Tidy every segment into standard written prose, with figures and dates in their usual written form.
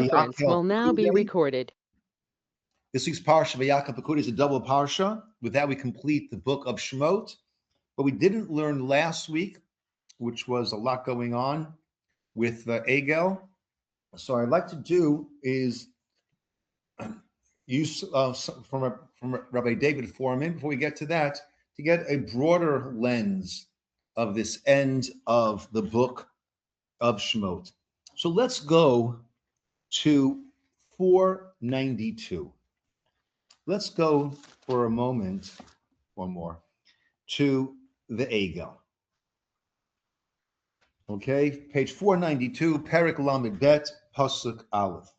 Conference will now be recorded. This week's Parsha, Vayakhel Pekudei, is a double Parsha. With that, we complete the book of Shemot. But we didn't learn last week, which was a lot going on with Egel. So what I'd like to do is use from Rabbi David Foreman, before we get to that, to get a broader lens of this end of the book of Shemot. So let's go to 492. Let's go for a moment, one more, to the Egel. Okay, page 492, Perek Lamed Bet, Pasuk Aleph.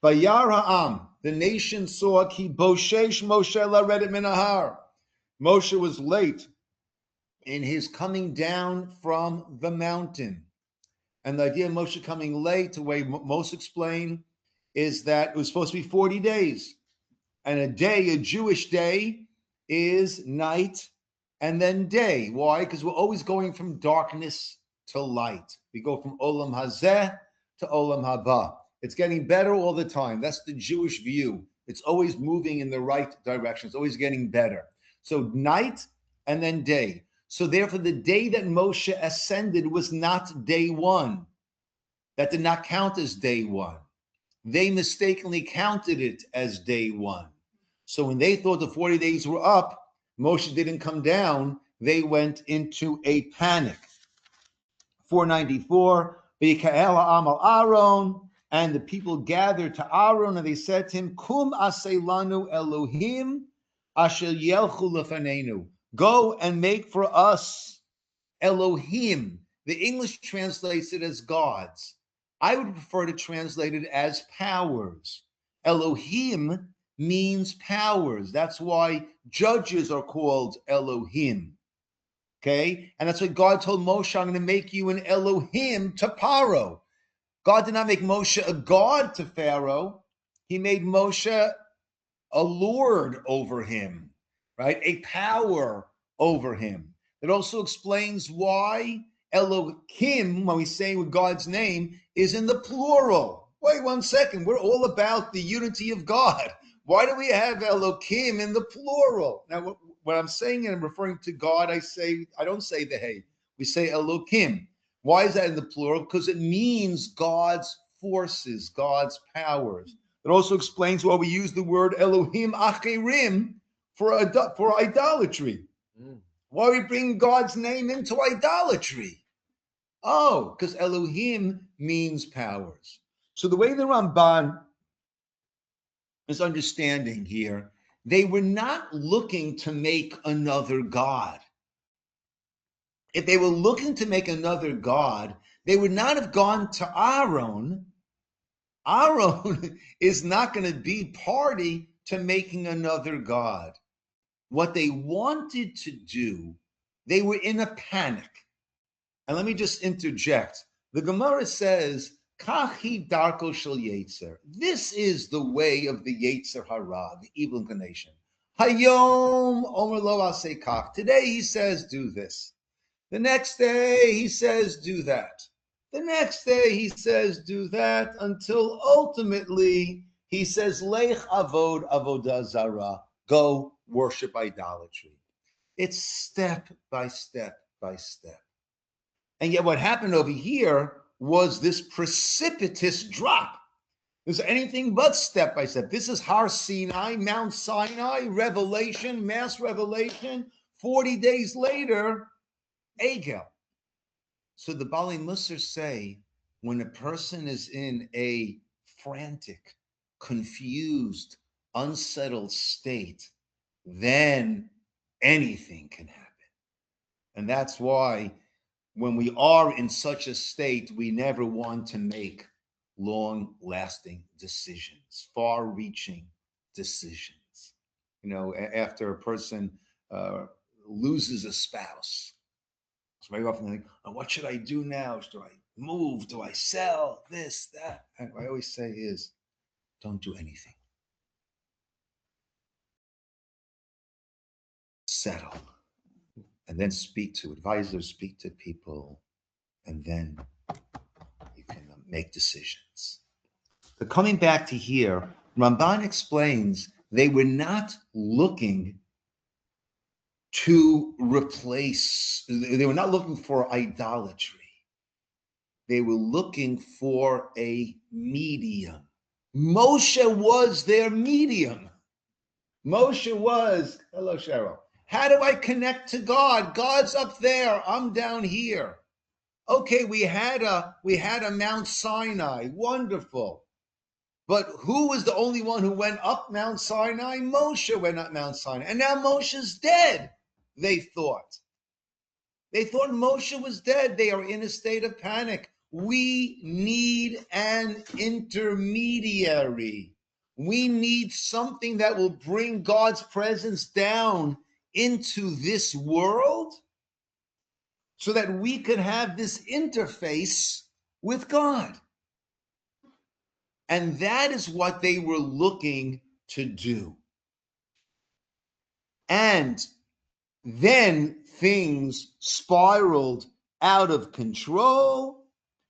Vayar ha'am, the nation saw ki boshesh Moshe laredet min hahar. Moshe was late in his coming down from the mountain. And the idea of Moshe coming late, the way most explain, is that it was supposed to be 40 days. And a day, a Jewish day, is night and then day. Why? Because we're always going from darkness to light. We go from Olam Hazeh to Olam Haba. It's getting better all the time. That's the Jewish view. It's always moving in the right direction. It's always getting better. So night and then day. So therefore, the day that Moshe ascended was not day one. That did not count as day one. They mistakenly counted it as day one. So when they thought the 40 days were up, Moshe didn't come down. They went into a panic. 494, Vayakhel ha'am Aaron, and the people gathered to Aaron, and they said to him, Kum aseh lanu Elohim asher yelchu lefanenu. Go and make for us Elohim. The English translates it as gods. I would prefer to translate it as powers. Elohim means powers. That's why judges are called Elohim. Okay? And that's what God told Moshe, I'm going to make you an Elohim to Paro. God did not make Moshe a god to Pharaoh. He made Moshe a lord over him, right? A power over him. It also explains why Elohim, when we say with God's name, is in the plural. Wait 1 second. We're all about the unity of God. Why do we have Elohim in the plural? Now, when I'm saying and I'm referring to God, I don't say the hey. We say Elohim. Why is that in the plural? Because it means God's forces, God's powers. It also explains why we use the word Elohim Acherim for idolatry. Why we bring God's name into idolatry? Oh, because Elohim means powers. So the way the Ramban is understanding here, they were not looking to make another God. If they were looking to make another God, they would not have gone to Aaron. Aaron is not going to be party to making another God. What they wanted to do, they were in a panic. And let me just interject. The Gemara says, Kachi darko shel yetzer. This is the way of the yetzer hara, the evil inclination. Hayom omer lo aseh kach. Today he says, do this. The next day he says, do that. The next day he says, do that, until ultimately he says, Lech avod avodah zara. Go worship idolatry. It's step by step by step. And yet what happened over here was this precipitous drop. There's anything but step by step. This is Har Sinai, Mount Sinai, revelation, mass revelation. 40 days later, Egel. So the Bali Musar say, when a person is in a frantic, confused, unsettled state, then anything can happen. And that's why when we are in such a state, we never want to make long-lasting decisions, far-reaching decisions. You know, after a person loses a spouse, it's very often like, oh, what should I do now? Do I move? Do I sell? This, that? And what I always say is, don't do anything. Settle. And then speak to advisors, speak to people, and then you can make decisions. But coming back to here, Ramban explains they were not looking to replace, they were not looking for idolatry. They were looking for a medium. Moshe was their medium. Moshe was, hello, Cheryl. How do I connect to God? God's up there. I'm down here. Okay, we had a Mount Sinai. Wonderful. But who was the only one who went up Mount Sinai? Moshe went up Mount Sinai. And now Moshe's dead, they thought. They thought Moshe was dead. They are in a state of panic. We need an intermediary. We need something that will bring God's presence down into this world so that we could have this interface with God. And that is what they were looking to do. And then things spiraled out of control,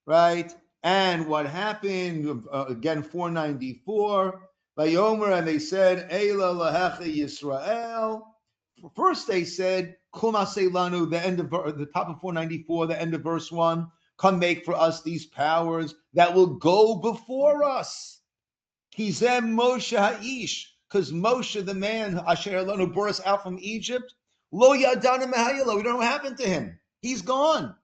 right? And what happened, again, 494, Vayomer, and they said, Eila lahecha Yisroel. First they said, Kum aseh lanu, the end of the top of 494, the end of verse 1, come make for us these powers that will go before us. Kizem Moshe ha'ish, because Moshe, the man, Asher Elonu, brought us out from Egypt, Lo yadana mehayelo. We don't know what happened to him. He's gone.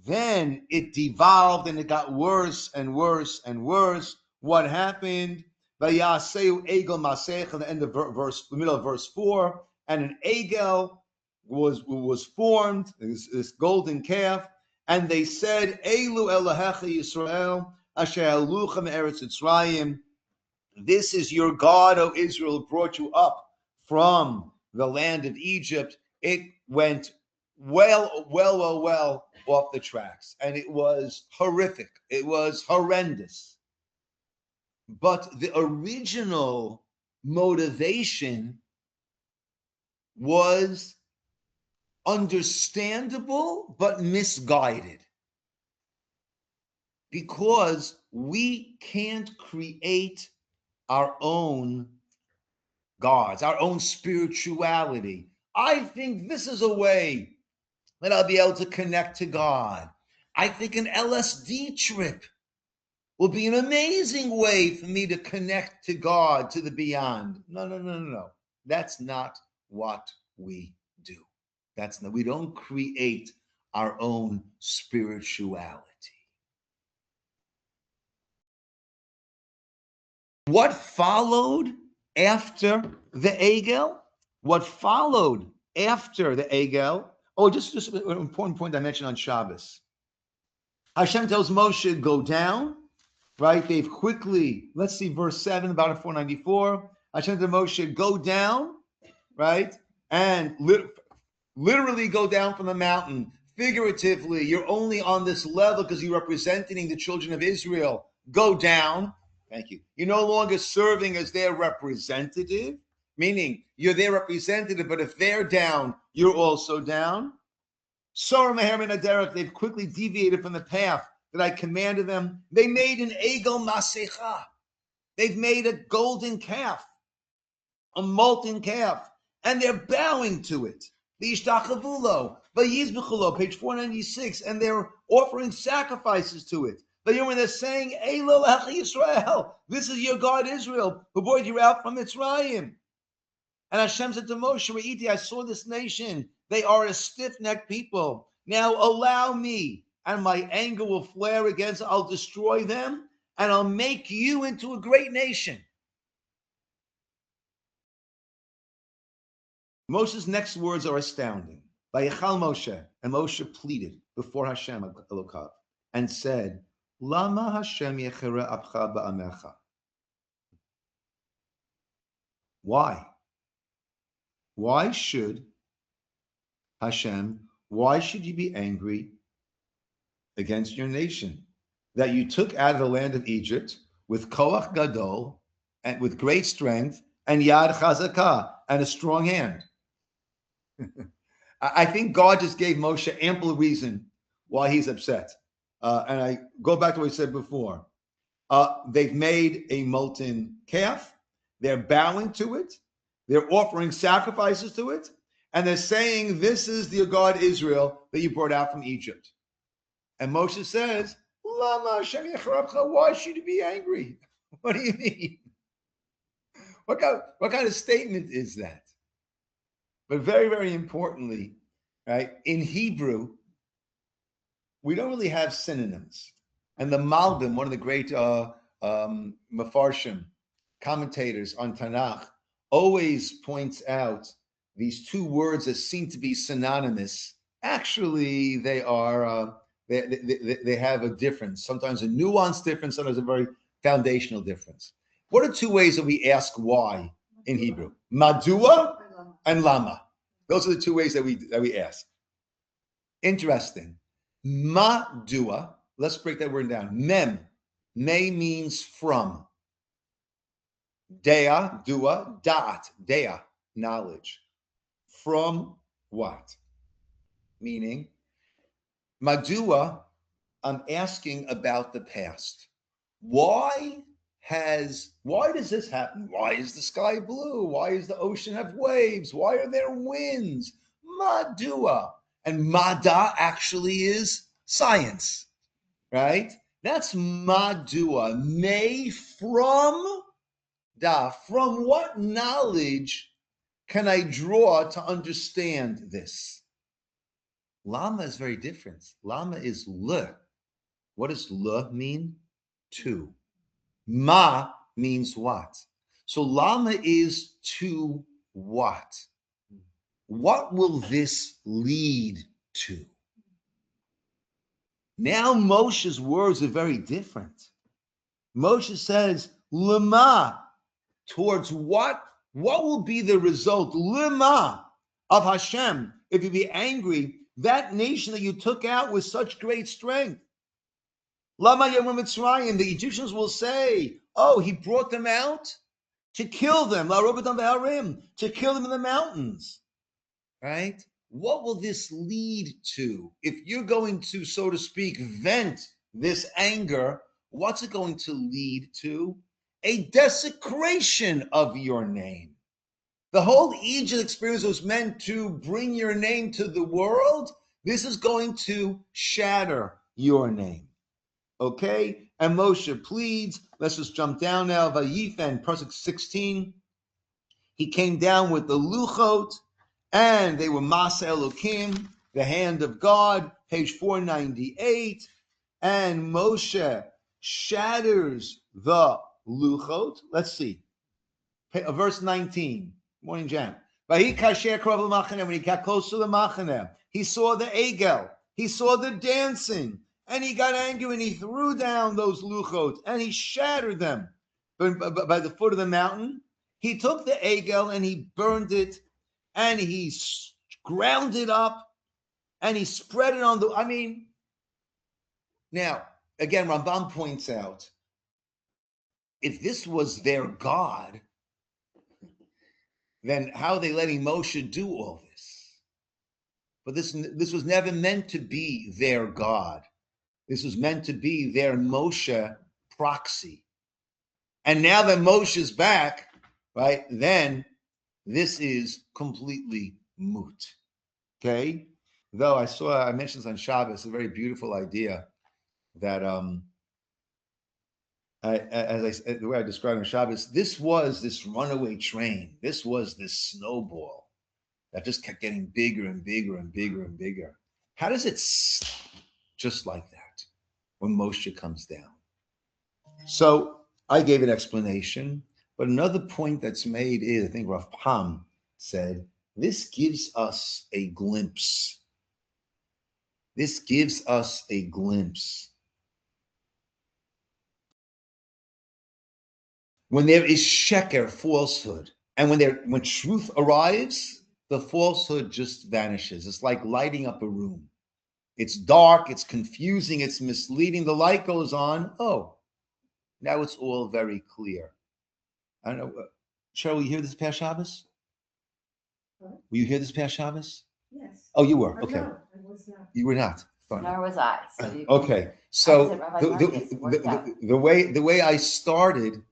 Then it devolved and it got worse and worse and worse. What happened? Vayaseu egel masech, at the end of the middle of verse 4, and an egel was formed, this golden calf, and they said, Elu Elohecha Yisroel, Asher Eluchem Eretz Yitzrayim. This is your God, O Israel, who brought you up from the land of Egypt. It went well off the tracks. And it was horrific. It was horrendous. But the original motivation was understandable, but misguided. Because we can't create our own gods, our own spirituality. I think this is a way that I'll be able to connect to God. I think an LSD trip will be an amazing way for me to connect to God, to the beyond. No. That's not what we do. We don't create our own spirituality. What followed after the Egel? What followed after the Egel? Oh, just an important point I mentioned on Shabbos. Hashem tells Moshe, go down, right? They've quickly, let's see, verse 7, about 494. Hashem tells Moshe, go down, right? And literally go down from the mountain. Figuratively, you're only on this level because you're representing the children of Israel. Go down. Thank you. You're no longer serving as their representative, meaning you're their representative, but if they're down, you're also down. They've quickly deviated from the path that I commanded them. They made an egel masecha. They've made a golden calf, a molten calf, and they're bowing to it. The Ishtachavullo, Vayizbechulo, page 496, and they're offering sacrifices to it. They're saying, Eilo Lecha Yisrael, this is your God Israel, who brought you out from Mitzrayim. And Hashem said to Moshe, Re'iti, I saw this nation. They are a stiff-necked people. Now allow me, and my anger will flare against, I'll destroy them, and I'll make you into a great nation. Moshe's next words are astounding. Vayakhel Moshe, and Moshe pleaded before Hashem Elokav, and said, Lama Hashem yechere apcha ba'amecha. Why? Why should Hashem, why should you be angry against your nation that you took out of the land of Egypt with koach gadol and with great strength and yad chazakah and a strong hand? I think God just gave Moshe ample reason why he's upset. And I go back to what I said before. They've made a molten calf. They're bowing to it. They're offering sacrifices to it. And they're saying, this is the God Israel that you brought out from Egypt. And Moshe says, Lama Hashem yecharabcha, why should you be angry? What do you mean? What kind of statement is that? But very, very importantly, right, in Hebrew, we don't really have synonyms. And the Malbim, one of the great Mefarshim, commentators on Tanakh, always points out these two words that seem to be synonymous. Actually, they are they have a difference. Sometimes a nuanced difference, sometimes a very foundational difference. What are two ways that we ask why in Hebrew? Madua and lama. Those are the two ways that we ask. Interesting. Madua. Let's break that word down. Mem. Me means from. Dea, dua, da'at, dea, knowledge. From what? Meaning, Madua, I'm asking about the past. Why does this happen? Why is the sky blue? Why does the ocean have waves? Why are there winds? Madua. And Mada actually is science, right? That's Madua. May from da. From what knowledge can I draw to understand this? Lama is very different. Lama is le. What does le mean? To. Ma means what? So lama is to what? What will this lead to? Now Moshe's words are very different. Moshe says, lema, towards what? What will be the result? Lema of Hashem, if you be angry, that nation that you took out with such great strength. Lama Yomim Mitzrayim, the Egyptians will say, oh, he brought them out to kill them, to kill them in the mountains, right? What will this lead to? If you're going to, so to speak, vent this anger, what's it going to lead to? A desecration of your name. The whole Egypt experience was meant to bring your name to the world. This is going to shatter your name. Okay? And Moshe pleads. Let's just jump down now. Vayakhel, Parsha 16. He came down with the Luchot, and they were Masa Elokim, the hand of God, page 498. And Moshe shatters the Luchot. Let's see. Verse 19. Morning jam. When he got close to the Machaneh, he saw the Egel, he saw the dancing, and he got angry and he threw down those luchot and he shattered them by the foot of the mountain. He took the Egel and he burned it and he ground it up and he spread it on the, now, again, Rambam points out, if this was their God, then how are they letting Moshe do all this? But this was never meant to be their God. This was meant to be their Moshe proxy. And now that Moshe's back, right, then this is completely moot. Okay? Though I mentioned this on Shabbos, a very beautiful idea that the way I described on Shabbos, this was this runaway train. This was this snowball that just kept getting bigger and bigger and bigger and bigger. How does it stop just like that when Moshe comes down? So I gave an explanation, but another point that's made is, I think Rav Pam said, this gives us a glimpse. This gives us a glimpse. When there is sheker, falsehood, and when truth arrives, the falsehood just vanishes. It's like lighting up a room. It's dark, it's confusing, it's misleading. The light goes on. Oh, now it's all very clear. I don't know. Cheryl, were you here this past Shabbos? What? Were you here this past Shabbos? Yes. Oh, you were? Okay. No, I was not. You were not? Funny. Nor was I. So Okay, so the the way I started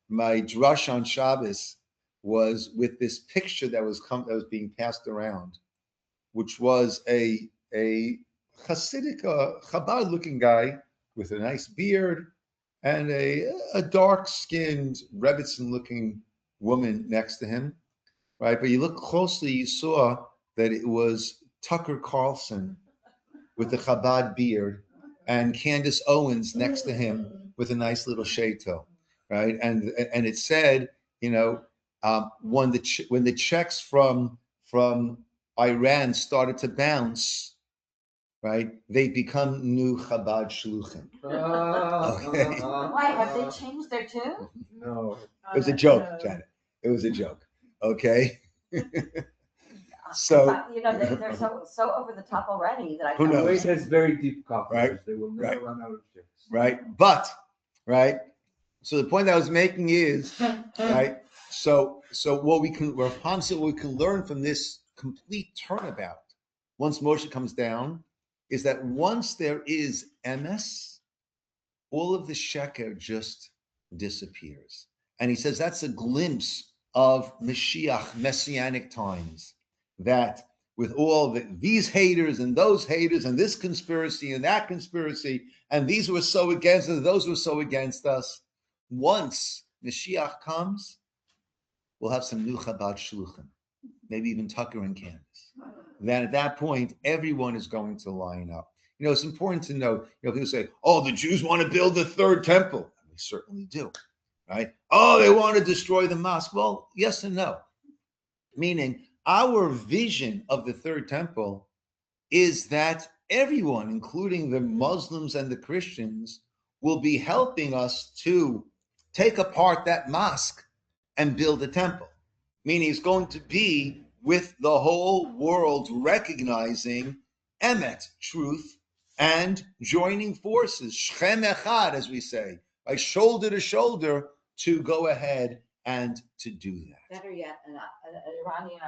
my drush on Shabbos was with this picture that was being passed around, which was a Hasidic Chabad looking guy with a nice beard and a dark skinned Rebbitzin looking woman next to him, right? But you look closely, you saw that it was Tucker Carlson with the Chabad beard and Candace Owens next to him with a nice little shato, right? And it said, when the checks from Iran started to bounce, right, they become new Chabad shluchim. Okay. Why have they changed their tune? No, it was a joke, Janet. It was a joke. Okay. So they're so over the top already that I who knows? Kuwait has very deep coffers. Right. They will never run out of chicks. Right. But so the point I was making is right. So what we can learn from this complete turnabout once Moshe comes down is that once there is emes, all of the sheker just disappears. And he says that's a glimpse of Mashiach, messianic times, that with all these haters and those haters and this conspiracy and that conspiracy, and these were so against us, those were so against us, once Mashiach comes, we'll have some new Chabad shluchim, maybe even Tucker and Candace. Then at that point, everyone is going to line up. It's important to know, people say, oh, the Jews want to build the third temple. They certainly do, right? Oh, they want to destroy the mosque. Well, yes and no. Meaning, our vision of the third temple is that everyone, including the Muslims and the Christians, will be helping us to take apart that mosque and build a temple. Meaning it's going to be with the whole world recognizing emet, truth, and joining forces, shchem echad, as we say, like shoulder to shoulder, to go ahead and to do that. Better yet, an Iranian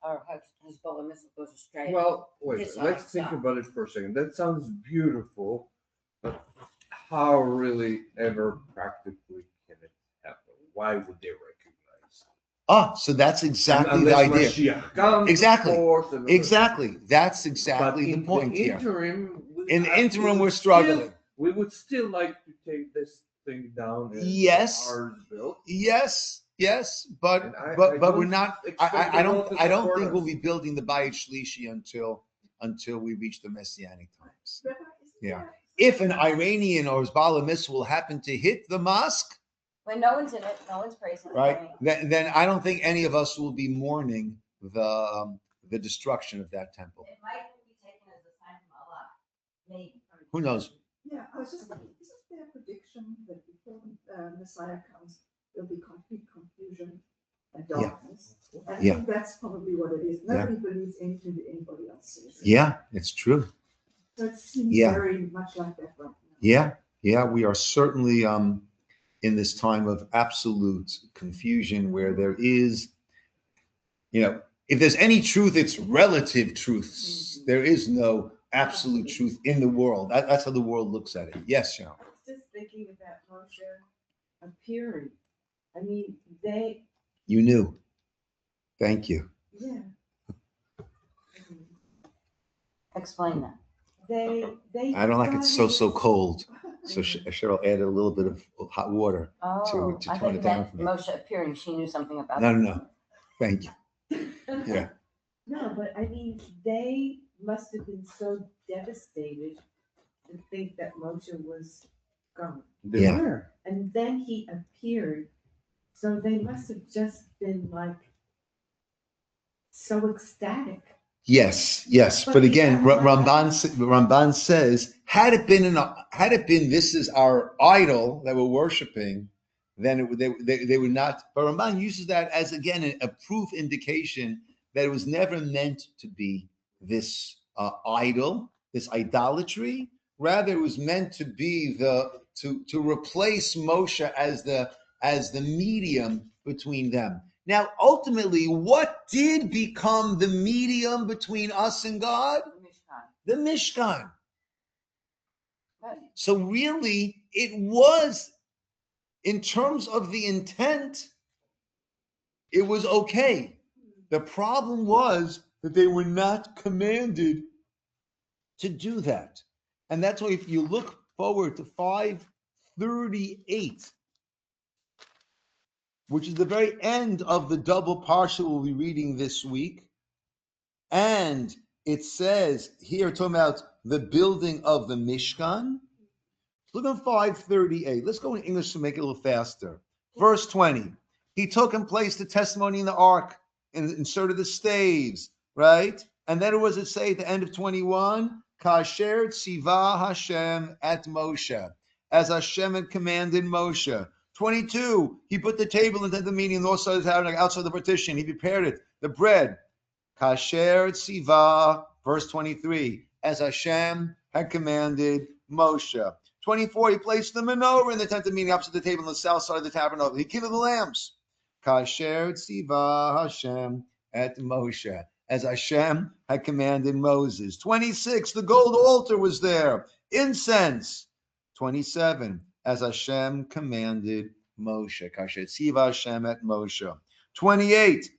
or Hezbollah missile goes astray. Well, wait, let's think about it for a second. That sounds beautiful, but how really ever practically can it happen? Why would they recognize? So that's exactly the idea. Exactly. That's exactly the point here. In the interim, we're struggling. We would still like to take this thing down. And yes. Ours built. Yes. But we're not. I don't think we'll be building the Bayit Shlishi until we reach the Messianic times. Yeah. If an Iranian or Hezbollah missile will happen to hit the mosque, when no one's in it, no one's praising right? Then I don't think any of us will be mourning the destruction of that temple. It might be taken as a sign from Allah. Maybe. Who knows? Yeah, I was just thinking, is it their prediction that before Messiah comes, there'll be complete confusion and darkness? Yeah. I think that's probably what it is. Nobody believes anybody else sees it. Yeah, it's true. So it seems very much like that right now. Yeah, we are certainly in this time of absolute confusion where there is, if there's any truth, it's relative truths. There is no absolute truth in the world. That's how the world looks at it. Yes, Sharon. I was just thinking about Moshe appearing. I mean, You knew. Thank you. Yeah. Explain that. I don't like it so cold. So Cheryl added a little bit of hot water to tone it down for me. Moshe appearing, she knew something about No. Thank you. Yeah. No, but I mean, they must have been so devastated to think that Moshe was gone. Yeah. And then he appeared. So they must have just been like so ecstatic. Yes. But again, Ramban says, had it been this is our idol that we're worshiping, then they would not. But Ramban uses that as again a proof indication that it was never meant to be this idol, this idolatry. Rather, it was meant to be to replace Moshe as the medium between them. Now, ultimately, what did become the medium between us and God? The Mishkan. So really, it was, in terms of the intent, it was okay. The problem was that they were not commanded to do that. And that's why if you look forward to 538, which is the very end of the double Parsha we'll be reading this week, and it says here, talking about the building of the Mishkan. Look at 538. Let's go in English to make it a little faster. Verse 20. He took and placed the testimony in the ark and inserted the staves, right? And then what does it say at the end of 21? Kasher tziva Hashem at Moshe, as Hashem had commanded Moshe. 22. He put the table into the meeting on the north side of the tabernacle, outside the partition. He prepared it, the bread. Kasher tziva, verse 23, as Hashem had commanded Moshe. 24, he placed the menorah in the tent of meeting opposite the table on the south side of the tabernacle. He kindled the lamps. Kasher tziva Hashem at Moshe, as Hashem had commanded Moses. 26, the gold altar was there. Incense. 27, as Hashem commanded Moshe. Kasher tziva Hashem at Moshe. 28,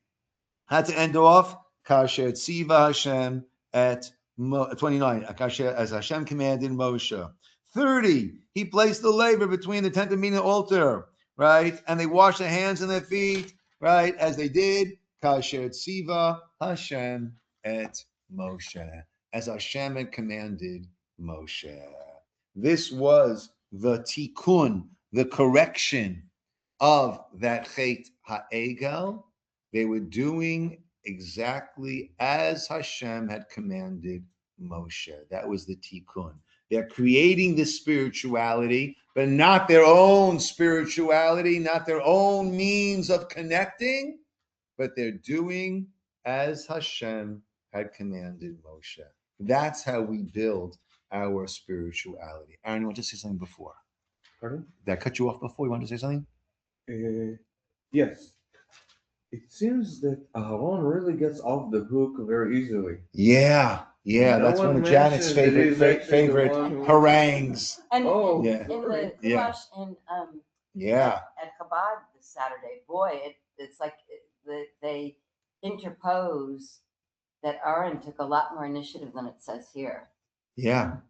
had to end off. Kasher tziva Hashem at 29, as Hashem commanded Moshe. 30, he placed the laver between the tent of meeting and the altar, right? And they washed their hands and their feet, right? As they did. Kasher tziva Hashem et Moshe, as Hashem had commanded Moshe. This was the tikkun, the correction of that chet ha'egel. They were doing exactly as Hashem had commanded Moshe. That was the tikkun. They're creating this spirituality, but not their own spirituality, not their own means of connecting, but they're doing as Hashem had commanded Moshe. That's how we build our spirituality. Aaron, you want to say something before? Pardon? Did I cut you off before? You want to say something? Yes. It seems that Aaron really gets off the hook very easily. Yeah, that's one of Janet's favorite harangues. And Yeah. in the Yeah. Chumash Yeah. at Chabad this Saturday, boy, it's like they interpose that Aaron took a lot more initiative than it says here. Yeah.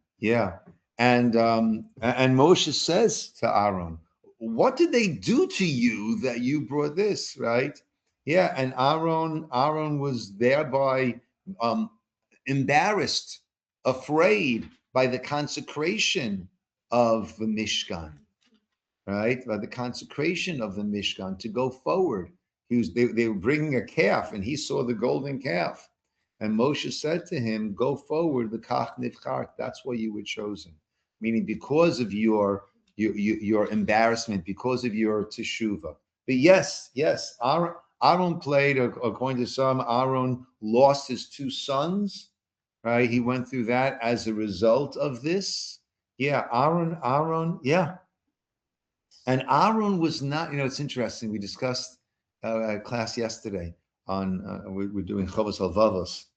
And Moshe says to Aaron, what did they do to you that you brought this, right? Yeah, and Aaron was thereby embarrassed, afraid by the consecration of the Mishkan, right? By the consecration of the Mishkan to go forward. They were bringing a calf, and he saw the golden calf. And Moshe said to him, go forward, the kach nivchart. That's why you were chosen. Meaning because of your embarrassment, because of your teshuvah. But yes, Aaron played, according to some, Aaron lost his two sons, right? He went through that as a result of this. Yeah, Aaron, yeah. And Aaron was not, it's interesting. We discussed a class yesterday on, we're doing Chovos Halvavos,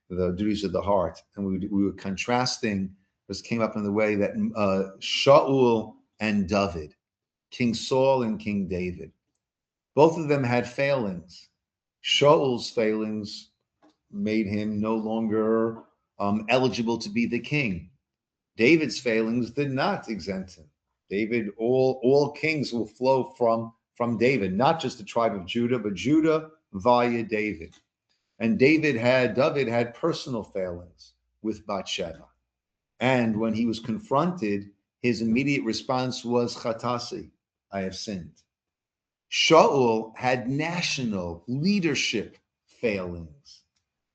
the duties of the heart. And we were contrasting, this came up in the way that Shaul and David, King Saul and King David, both of them had failings. Shaul's failings made him no longer eligible to be the king. David's failings did not exempt him. David, all kings will flow from David, not just the tribe of Judah, but Judah via David. And David had personal failings with Bathsheba. And when he was confronted, his immediate response was chatasi, I have sinned. Shaul had national leadership failings,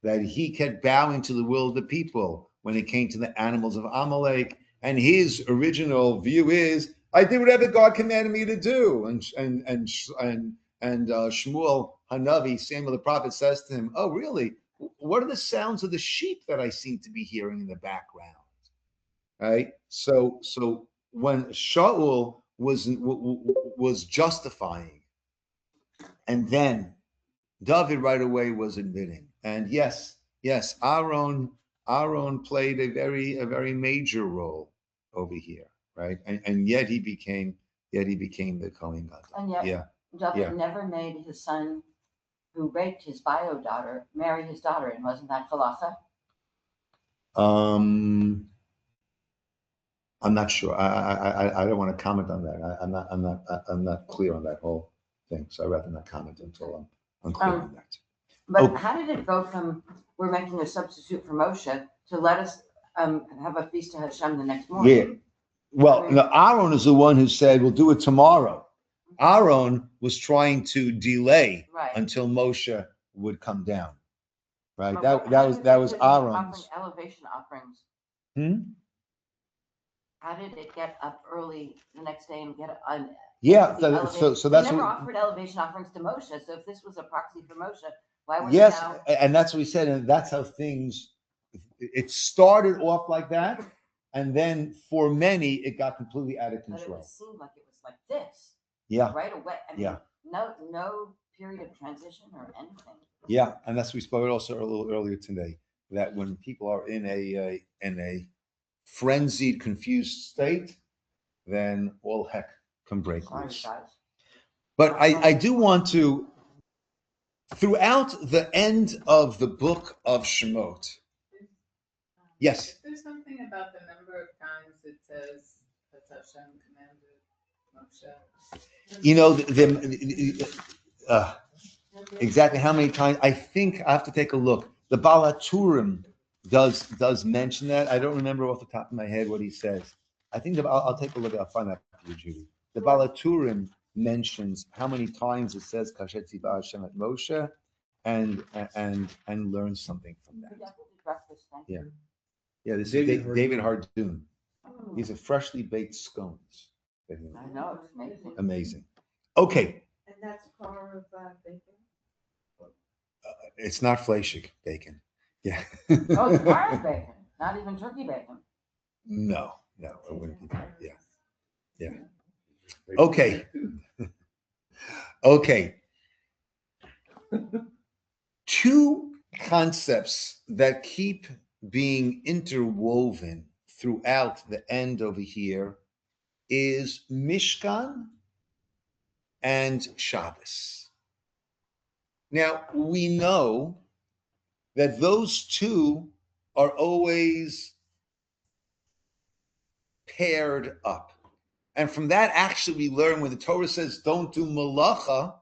that he kept bowing to the will of the people when it came to the animals of Amalek. And his original view is, I did whatever God commanded me to do. And Shmuel Hanavi, Samuel the prophet, says to him, oh, really? What are the sounds of the sheep that I seem to be hearing in the background? Right? So when Shaul was justifying, and then David right away was admitting. And yes, Aaron Aaron played a very major role over here, right? And yet he became the Kohen Gadol. And yet, Yeah. David Yeah. never made his son, who raped his bio daughter, marry his daughter, and wasn't that halacha? I'm not sure. I don't want to comment on that. I'm not clear on that whole thing. So I'd rather not comment until I'm clear on that. But how did it go from we're making a substitute for Moshe to let us have a feast to Hashem the next morning? Yeah. Well, Aaron is the one who said we'll do it tomorrow. Aaron was trying to delay until Moshe would come down. Right. That was Aaron's. Elevation offerings. How did it get up early the next day and get on? Yeah. So that's never offered elevation offerings to Moshe. So if this was a proxy for Moshe, why was yes, now? And that's what we said, and that's how things. It started off like that, and then for many it got completely out of control. But it seemed like it was like this. Yeah. Right away. I mean, no period of transition or anything. Yeah, and that's we spoke also a little earlier today that when people are in a frenzied, confused state, then all heck can break loose. But I do want to, throughout the end of the book of Shemot. Yes. There's something about the number of times it says that Hashem commanded Moshe. You know, exactly how many times? I think I have to take a look. The Baal HaTurim does mention that. I don't remember off the top of my head what he says. I think I'll take a look. I'll find that for you, Judy. The Baal HaTurim mentions how many times it says Kashet Tzivah Hashem at Moshe, and learn something from that. Yeah. Yeah, this is David Hardoon. These are freshly baked scones. I know, it's amazing. Amazing. Okay. And that's part of bacon? It's not fleshig bacon. Yeah. Oh, it's part of bacon, not even turkey bacon. No, it wouldn't be that. Yeah. Okay. Okay. Two concepts that keep being interwoven throughout the end over here is Mishkan and Shabbos. Now, we know that those two are always paired up. And from that, actually, we learn when the Torah says, don't do malacha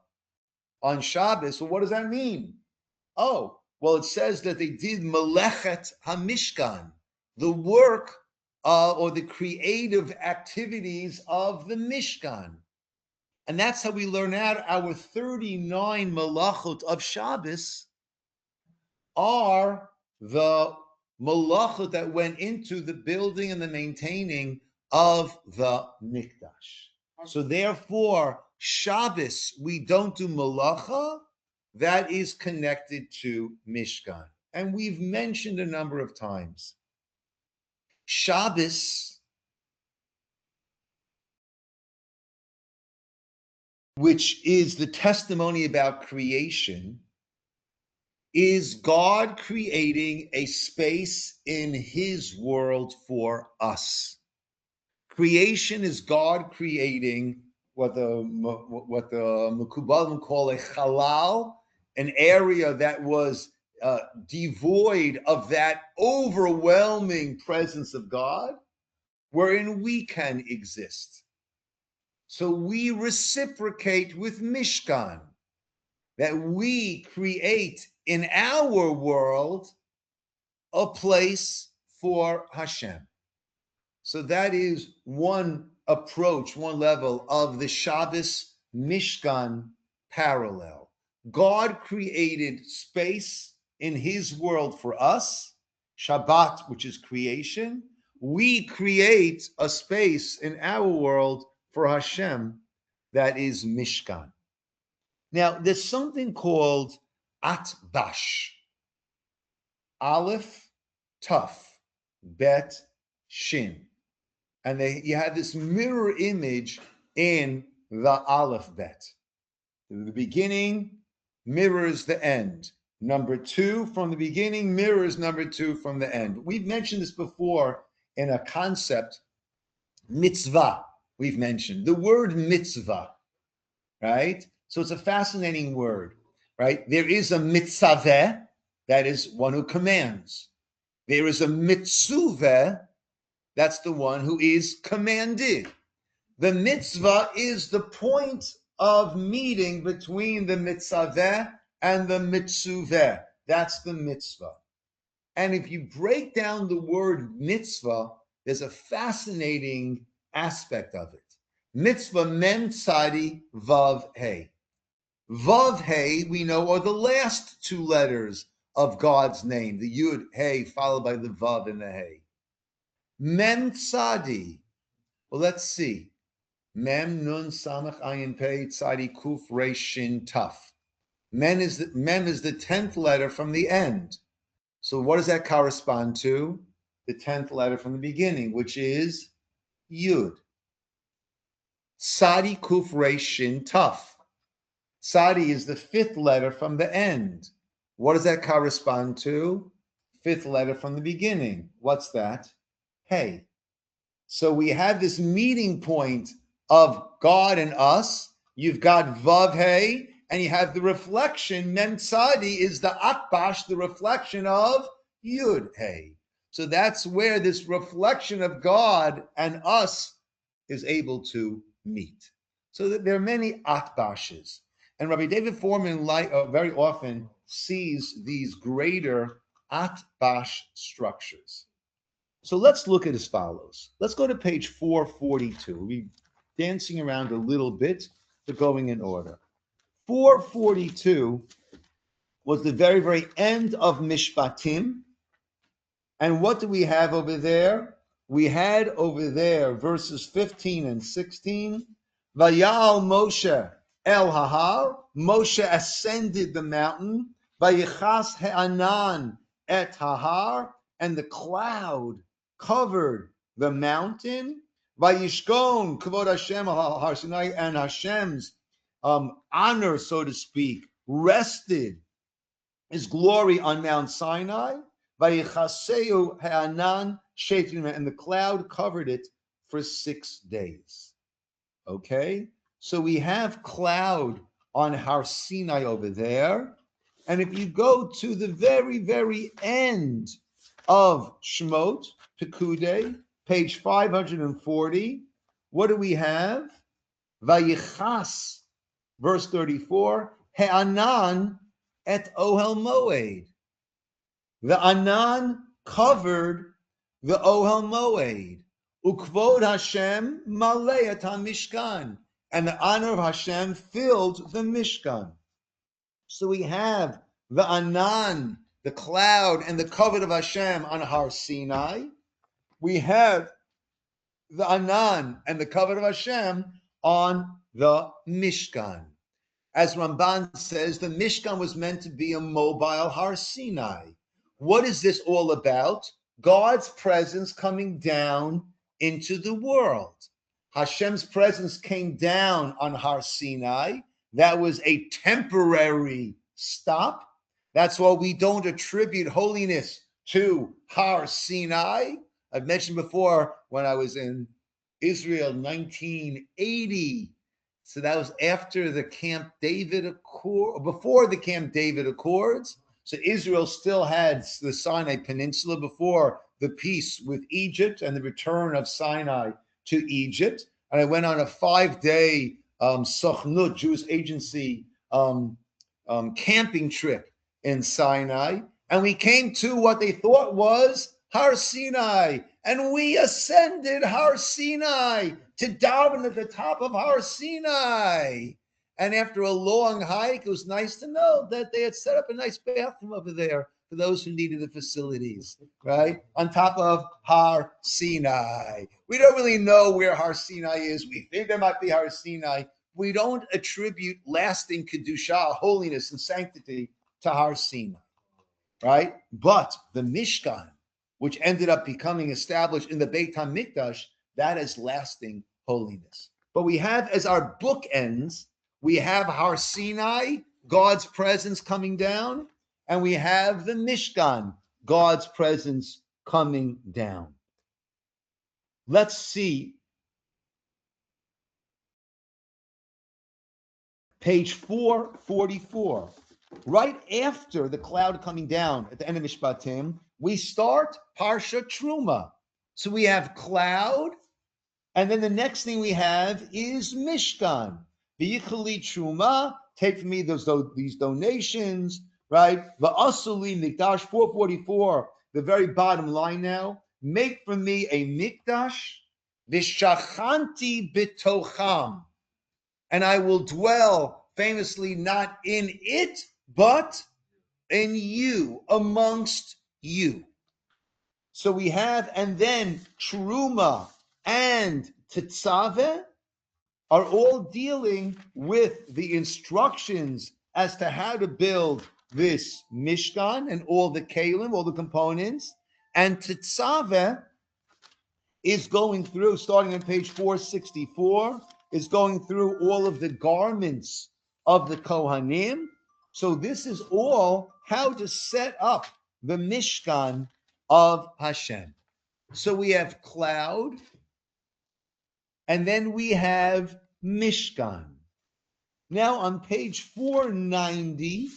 on Shabbos. Well, what does that mean? Oh, well, it says that they did melechet hamishkan, the work or the creative activities of the Mishkan. And that's how we learn out our 39 malachot of Shabbos are the malachot that went into the building and the maintaining of the Mikdash. So therefore, Shabbos, we don't do malacha, that is connected to Mishkan. And we've mentioned a number of times. Shabbos, which is the testimony about creation, is God creating a space in his world for us. Creation is God creating what the Mekubalim call a halal, an area that was devoid of that overwhelming presence of God, wherein we can exist. So we reciprocate with Mishkan, that we create in our world a place for Hashem. So that is one approach, one level of the Shabbos Mishkan parallel. God created space in his world for us, Shabbat, which is creation. We create a space in our world for Hashem, that is Mishkan. Now, there's something called Atbash. Aleph, Taf, Bet, Shin. And you have this mirror image in the Aleph Bet. The beginning mirrors the end. Number 2 from the beginning mirrors number 2 from the end. We've mentioned this before in a concept, mitzvah. We've mentioned the word mitzvah, right? So it's a fascinating word, right? There is a mitzaveh, that is one who commands. There is a mitzuveh, that's the one who is commanded. The mitzvah is the point of meeting between the mitzaveh and the mitzuveh. That's the mitzvah. And if you break down the word mitzvah, there's a fascinating aspect of it. Mitzvah, mem tzadi vav hey. Vav hey, we know, are the last 2 letters of God's name, the yud hey followed by the vav and the hey. Mem tzadi. Well, let's see. Mem nun samach ayin pei tzadi kuf resh shin taf. Mem is the 10th letter from the end. So what does that correspond to? The 10th letter from the beginning, which is Yud. Tzadi kuf resh shin taf. Tzadi is the 5th letter from the end. What does that correspond to? 5th letter from the beginning. What's that? Hey. So we have this meeting point of God and us. You've got Vav Hey, and you have the reflection. Mem Tzadi is the Akbash, the reflection of Yud Hey. So that's where this reflection of God and us is able to meet. So that there are many Akbashes. And Rabbi David Foreman very often sees these greater Atbash structures. So let's look at as follows. Let's go to page 442. We're dancing around a little bit, but going in order. 442 was the very, very end of Mishpatim. And what do we have over there? We had over there verses 15 and 16. Vayal Moshe El Hahar. Moshe ascended the mountain. Vayichas He'anan et Hahar. And the cloud covered the mountain. Vayishkon Kavod Hashem Har Sinai, and Hashem's honor, so to speak, rested, his glory on Mount Sinai. Vayichaseu He'anan Sheitim, and the cloud covered it for 6 days. Okay, so we have cloud on Har Sinai over there, and if you go to the very, very end of Shemot, Pekudei, page 540, what do we have? Vayichas, verse 34, He'anan et Ohel Moed. The Anan covered the Ohel Moed. Ukvod Hashem malei et Mishkan. And the honor of Hashem filled the Mishkan. So we have the Anan, the cloud, and the covet of Hashem on Har Sinai. We have the Anan and the covet of Hashem on the Mishkan. As Ramban says, the Mishkan was meant to be a mobile Har Sinai. What is this all about? God's presence coming down into the world. Hashem's presence came down on Har Sinai. That was a temporary stop. That's why we don't attribute holiness to Har Sinai. I've mentioned before when I was in Israel, 1980. So that was after the Camp David Accord, before the Camp David Accords. So Israel still had the Sinai Peninsula before the peace with Egypt and the return of Sinai to Egypt. And I went on a 5-day Sochnut, Jewish agency, camping trip in Sinai. And we came to what they thought was Har Sinai. And we ascended Har Sinai to daven at the top of Har Sinai. And after a long hike, it was nice to know that they had set up a nice bathroom over there for those who needed the facilities, right? On top of Har Sinai. We don't really know where Har Sinai is. We think there might be Har Sinai. We don't attribute lasting Kedusha, holiness and sanctity to Har Sinai, right? But the Mishkan, which ended up becoming established in the Beit HaMikdash, that is lasting holiness. But we have, as our bookends, we have Har Sinai, God's presence coming down, and we have the Mishkan, God's presence coming down. Let's see. Page 444. Right after the cloud coming down at the end of Mishpatim, we start Parsha Truma. So we have cloud, and then the next thing we have is Mishkan. Vayakhel Truma, take from me these donations, right? Va'asuli Mikdash 444, the very bottom line now. Make for me a Mikdash, Vishachanti bitocham, and I will dwell famously not in it, but in you, amongst you. So we have, and then Truma and Tetzaveh are all dealing with the instructions as to how to build this Mishkan and all the Kalim, all the components. And Tetzaveh is going through, starting on page 464, is going through all of the garments of the Kohanim. So this is all how to set up the Mishkan of Hashem. So we have cloud, and then we have Mishkan. Now on page 490,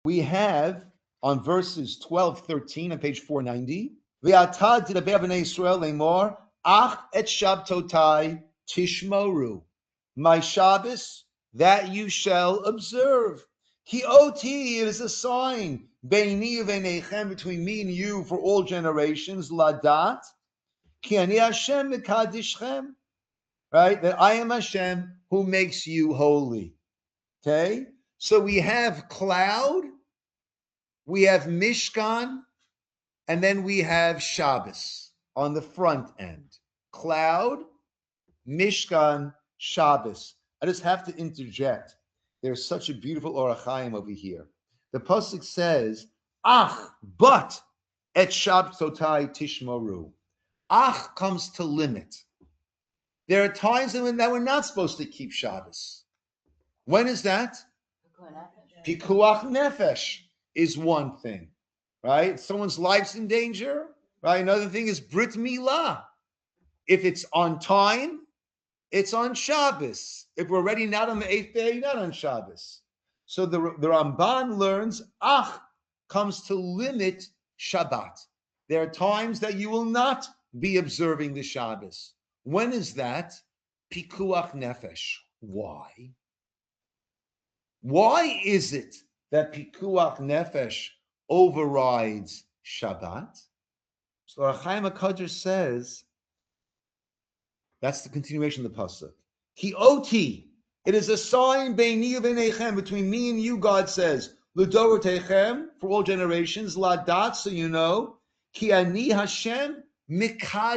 we have on verses 12, 13 on page 490, V'atad tidaber b'nei Yisroel lemor, ach et shabtotai tishmoru, my Shabbos that you shall observe. Ki oti, it is a sign, beini v'nechem, between me and you for all generations, ladat, ki ani Hashem mekadishchem, right? That I am Hashem who makes you holy. Okay? So we have cloud, we have Mishkan, and then we have Shabbos on the front end. Cloud, Mishkan, Shabbos. I just have to interject. There's such a beautiful Orach Chaim over here. The pasuk says, "Ach, but et Shabtotai tishmoru." Ach comes to limit. There are times when that we're not supposed to keep Shabbos. When is that? Pikuach nefesh is one thing, right? Someone's life's in danger, right? Another thing is Brit Milah. If it's on time, it's on Shabbos. If we're already not on the 8th day, not on Shabbos. So the Ramban learns, Ach comes to limit Shabbat. There are times that you will not be observing the Shabbos. When is that? Pikuach nefesh. Why? Why is it that Pikuach Nefesh overrides Shabbat? So Orach Chaim HaKadosh says, that's the continuation of the pasuk. Ki oti, it is a sign beini v'nechem, between me and you, God says, l'dorotechem, for all generations, ladat, so you know, ki ani Hashem mikadishchem.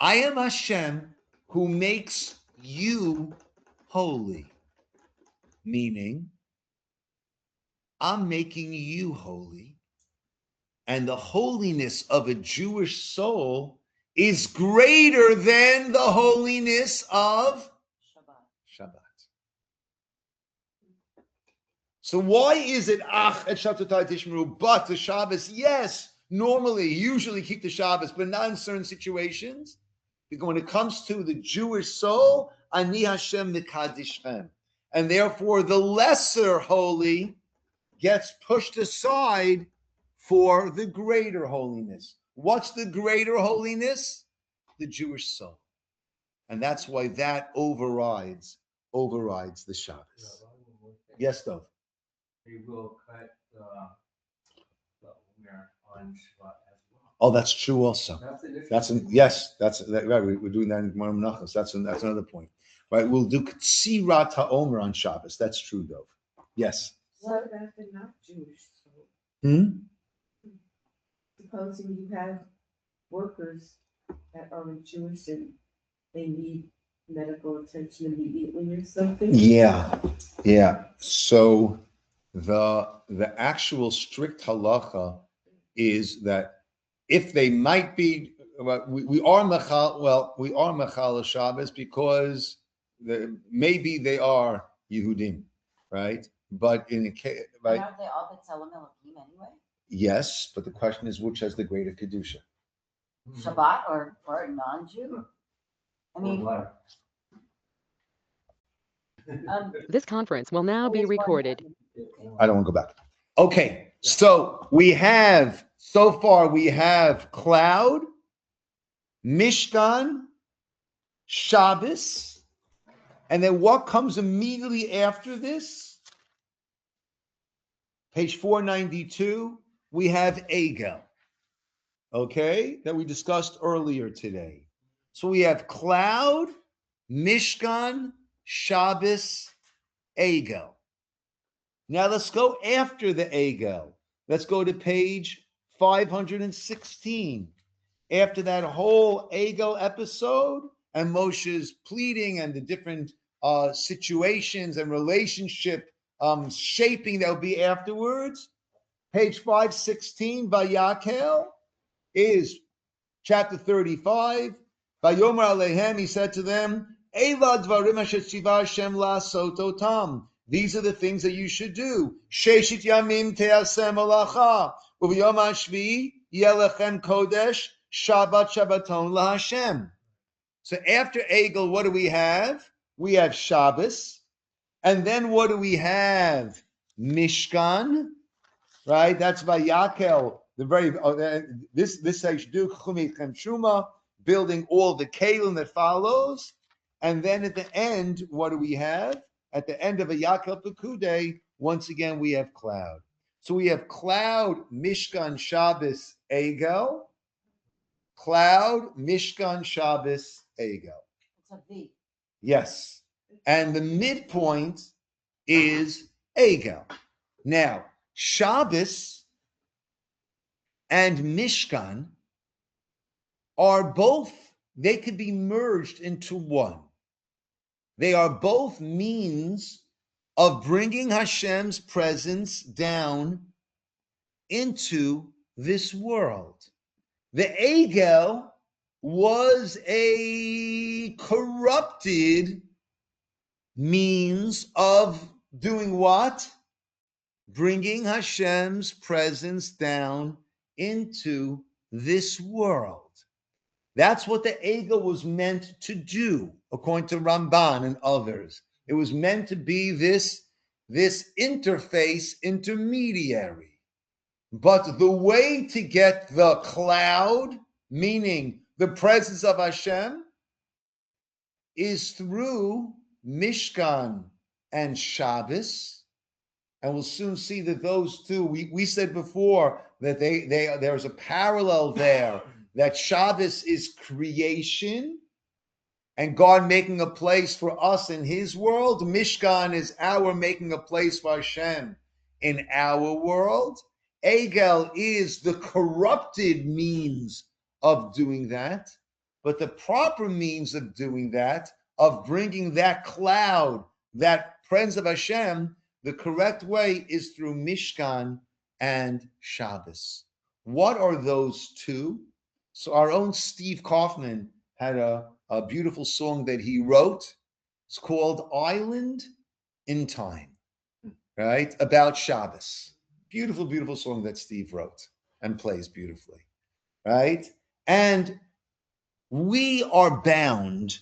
I am Hashem who makes you holy. Meaning, I'm making you holy, and the holiness of a Jewish soul is greater than the holiness of Shabbat. So why is it ach et shabtotai tishmeru, but the Shabbos? Yes, normally, usually keep the Shabbos, but not in certain situations. Because when it comes to the Jewish soul, ani Hashem mikadishchem. And therefore, the lesser holy gets pushed aside for the greater holiness. What's the greater holiness? The Jewish soul. And that's why that overrides the Shabbos. Yes, Dov. We will cut the Omer on Shabbat as well. Oh, that's true also. That's right. We're doing that in Gemara Menachos. That's another point. Right, we'll do Ksirat HaOmer on Shabbos. That's true, Dov. Yes. What about the not Jewish soul? Supposing you have workers that are Jewish and they need medical attention immediately or something? Yeah. So the actual strict halacha is that if they might be we are mechal. Well, we are mechal Shabbos because maybe they are Yehudim, right? But in a case, right? Aren't they all B'Tselem Elohim anyway? Yes, but the question is which has the greater kedusha? Shabbat or a non-Jew? I mean, This conference will now be recorded. I don't want to go back. Okay, so we have so far we have cloud, Mishkan, Shabbos, and then what comes immediately after this? Page 492, we have Egel, okay, that we discussed earlier today. So we have cloud, Mishkan, Shabbos, Egel. Now let's go after the Egel. Let's go to page 516. After that whole Egel episode and Moshe's pleading and the different situations and relationship shaping that will be afterwards, page 516, Vayakhel is chapter 35. Vayomer Alehem, he said to them, Ela dvarim asher tziva Hashem la'asot otam. These are the things that you should do. Sheshit yamim te'aseh malacha, uv'yom hashvi'i yelechem kodesh, Shabbat Shabbaton laHashem. So after Egel, what do we have? We have Shabbos. And then what do we have? Mishkan, right? That's Vayakhel. The very this I should do Chumit Shuma, building all the Kalim that follows. And then at the end, what do we have? At the end of Vayakhel Pekudei, once again we have cloud. So we have cloud, Mishkan, Shabbos, Egel. Cloud, Mishkan, Shabbos, Egel. it's a V. Yes. And the midpoint is Egel. Now, Shabbos and Mishkan are both, they could be merged into one. They are both means of bringing Hashem's presence down into this world. The Egel was a corrupted means of doing what? Bringing Hashem's presence down into this world. That's what the Egel was meant to do, according to Ramban and others. It was meant to be this interface, intermediary. But the way to get the cloud, meaning the presence of Hashem, is through Mishkan and Shabbos. And we'll soon see that those two, we said before that there's a parallel there, that Shabbos is creation and God making a place for us in his world. Mishkan is our making a place for Hashem in our world. Egel is the corrupted means of doing that, but the proper means of doing that, of bringing that cloud, that presence of Hashem, the correct way is through Mishkan and Shabbos. What are those two? So our own Steve Kaufman had a beautiful song that he wrote. It's called Island in Time, right? About Shabbos. Beautiful, beautiful song that Steve wrote and plays beautifully, right? And we are bound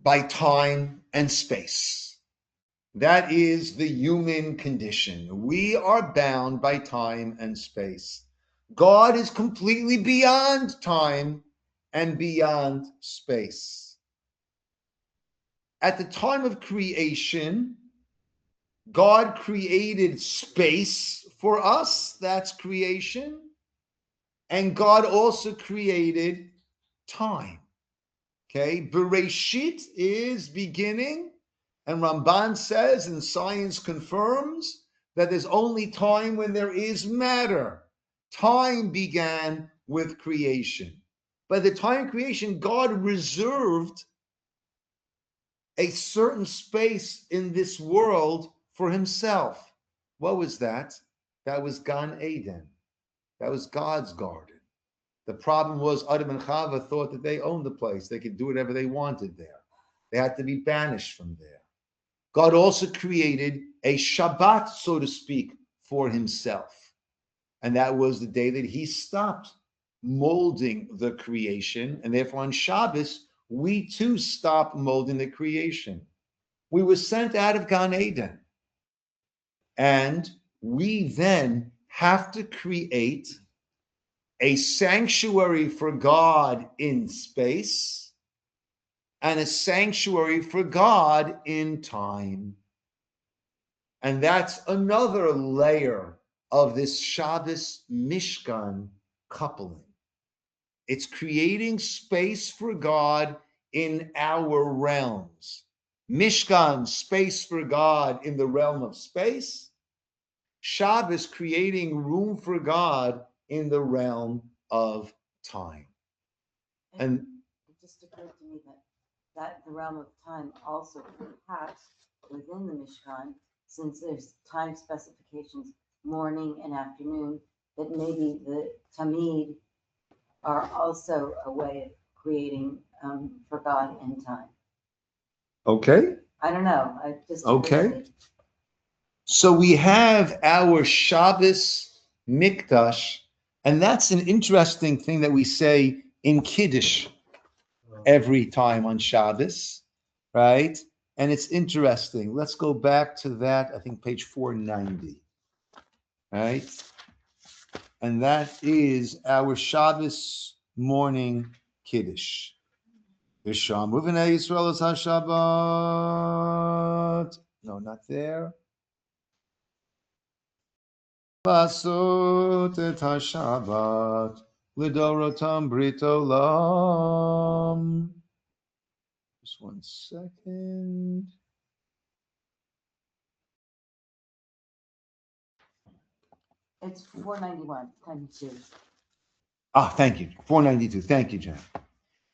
by time and space. That is the human condition. We are bound by time and space. God is completely beyond time and beyond space. At the time of creation, God created space for us, that's creation, and God also created time. Okay, Bereshit is beginning, and Ramban says, and science confirms, that there's only time when there is matter. Time began with creation. By the time of creation, God reserved a certain space in this world for himself. What was that? That was Gan Eden. That was God's garden. The problem was Adam and Chava thought that they owned the place. They could do whatever they wanted there. They had to be banished from there. God also created a Shabbat, so to speak, for himself. And that was the day that he stopped molding the creation. And therefore on Shabbos, we too stop molding the creation. We were sent out of Gan Eden. And we then have to create a sanctuary for God in space and a sanctuary for God in time. And that's another layer of this Shabbos Mishkan coupling. It's creating space for God in our realms. Mishkan, space for God in the realm of space. Shabbos, creating room for God in the realm of time. And it just occurred to me that the realm of time also perhaps within the Mishkan, since there's time specifications, morning and afternoon, that maybe the Tamid are also a way of creating for God in time. okay. I don't know. I just Okay. So we have our Shabbos Mikdash, and that's an interesting thing that we say in Kiddush every time on Shabbos, right? And it's interesting. Let's go back to that, I think page 490, right? And that is our Shabbos morning Kiddush. V'sham uvnei Yisroel es HaShabbat. No, not there. Lasot et HaShabbat lidorotam brit olam. Just 1 second. It's 491 times 2. Thank you. 492. Thank you, Jen.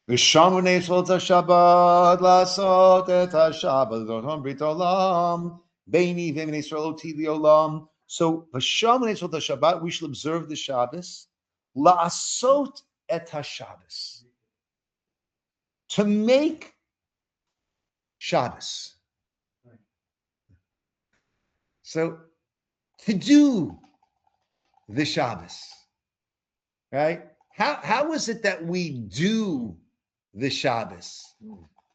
V'sham uvnei Yisroel es HaShabbat lasot et HaShabbat lidorotam brit olam. Beini v'bnei Yisrael oti li'olam. So, V'sham uvnei Yisroel es HaShabbat, we shall observe the Shabbos. La'asot et HaShabbos. To make Shabbos. So, to do the Shabbos, right? How is it that we do the Shabbos,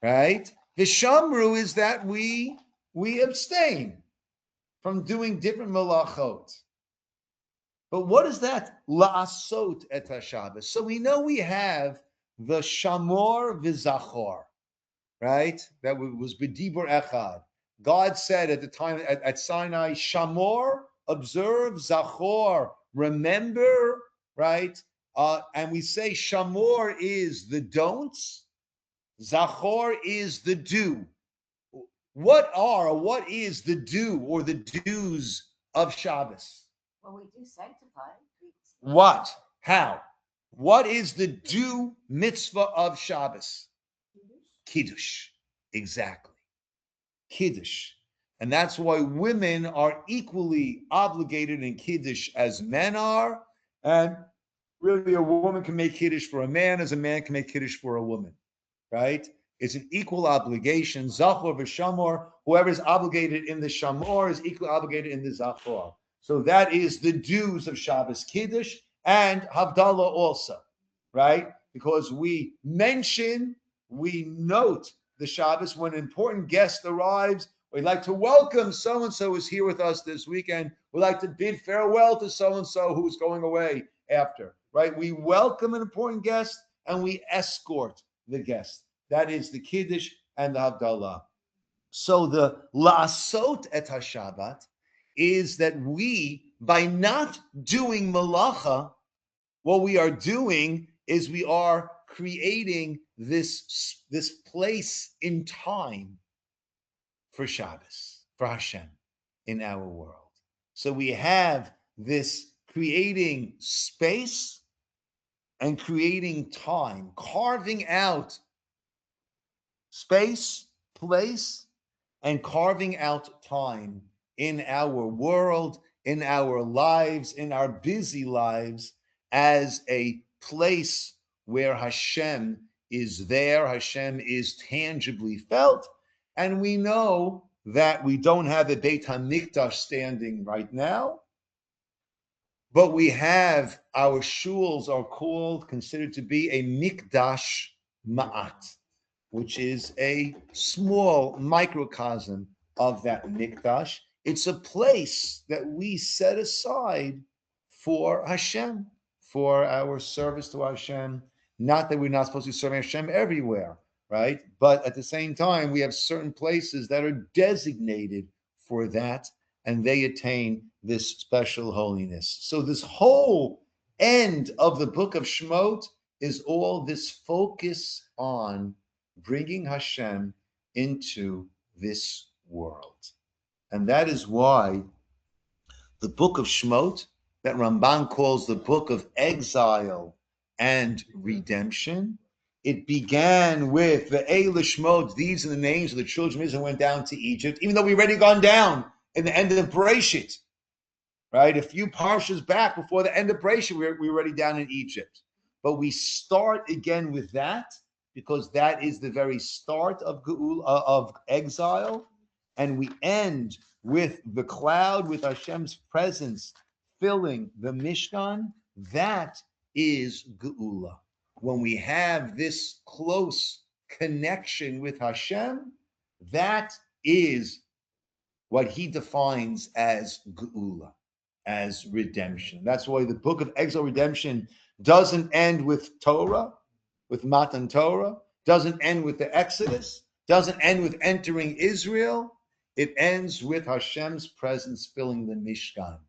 right? The Shamru is that we abstain from doing different malachot. But what is that? La'asot et HaShabbos. So we know we have the Shamor v'Zachor, right? That was B'dibur Echad. God said at the time at Sinai, Shamor, observe, Zachor, remember, right? And we say Shamor is the don'ts, Zachor is the do. What is the do or the do's of Shabbos? Well, we do sanctify. What? How? What is the do mitzvah of Shabbos? Kiddush. Exactly. Kiddush. And that's why women are equally obligated in Kiddush as men are. And really, a woman can make Kiddush for a man as a man can make Kiddush for a woman, right? It's an equal obligation. Zachor v'shamor, whoever is obligated in the shamor is equally obligated in the zachor. So that is the dues of Shabbos Kiddush and Havdalah also, right? Because we note the Shabbos when an important guest arrives. We'd like to welcome so-and-so who's here with us this weekend. We'd like to bid farewell to so-and-so who's going away after, right? We welcome an important guest and we escort the guest. That is the Kiddush and the Havdalah. So the La'asot et HaShabbat is that we, by not doing Malacha, what we are doing is we are creating this place in time for Shabbos, for Hashem, in our world. So we have this creating space and creating time, carving out space, place, and carving out time in our world, in our lives, in our busy lives, as a place where Hashem is there, Hashem is tangibly felt, and we know that we don't have a Beit HaMikdash standing right now, but we have our shuls are considered to be a Mikdash Ma'at, which is a small microcosm of that Mikdash. It's a place that we set aside for Hashem, for our service to Hashem. Not that we're not supposed to be serving Hashem everywhere, right? But at the same time, we have certain places that are designated for that, and they attain this special holiness. So this whole end of the book of Shemot is all this focus on bringing Hashem into this world. And that is why the book of Shemot, that Ramban calls the book of exile and redemption, it began with the Eila Shemot. These are the names of the children of Israel went down to Egypt, even though we've already gone down in the end of Bereshit, right? A few parshas back before the end of Bereshit, we were already down in Egypt. But we start again with that because that is the very start of of exile, and we end with the cloud, with Hashem's presence filling the Mishkan. That is Geula. When we have this close connection with Hashem, that is what he defines as Geula, as redemption. That's why the book of exile redemption doesn't end with Torah, with Matan Torah, doesn't end with the Exodus, doesn't end with entering Israel. It ends with Hashem's presence filling the Mishkan.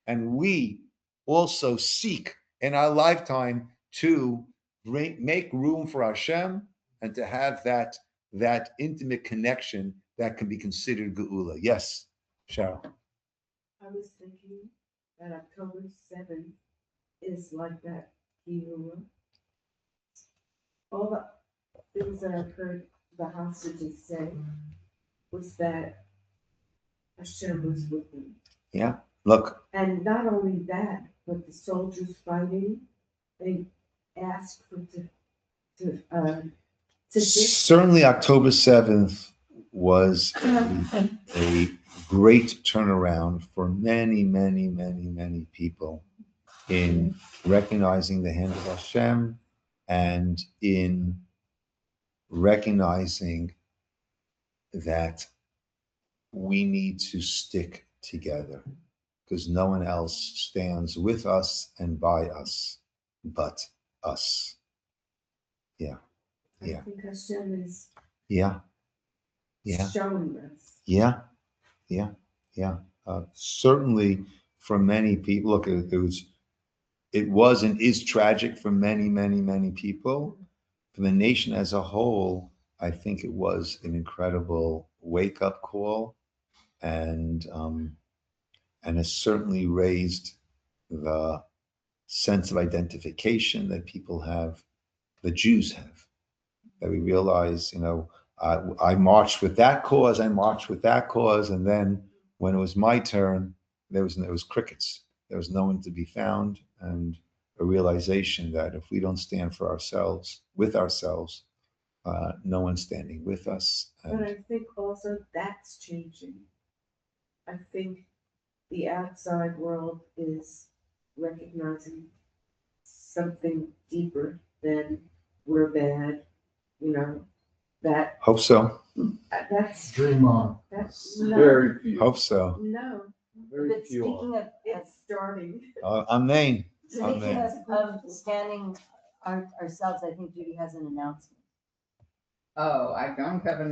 And we also seek in our lifetime to make room for Hashem and to have that intimate connection that can be considered Geula. Yes, Cheryl. I was thinking that October 7th is like that Geula. All the things that I've heard the hostages say was that Hashem was with them. Yeah, look. And not only that, but the soldiers fighting, they asked for to certainly October 7th was a great turnaround for many, many, many, many people in recognizing the hand of Hashem and in recognizing that we need to stick together because no one else stands with us and by us but us. Yeah. Yeah. I think Hashem is showing us. Yeah. Certainly for many people, look, it was and is tragic for many, many, many people. For the nation as a whole, I think it was an incredible wake-up call, and has certainly raised the sense of identification that people have, the Jews have, that we realize, I marched with that cause, and then when it was my turn, there was crickets. There was no one to be found, and a realization that if we don't stand for ourselves, with ourselves, no one's standing with us. But I think also that's changing. I think the outside world is recognizing something deeper than we're bad, that. Hope so. That's Dream on. That's Very few. Hope so. No, Very But few speaking are. of it's starting. Amen. speaking of standing ourselves, I think Judy has an announcement. Oh, I don't have an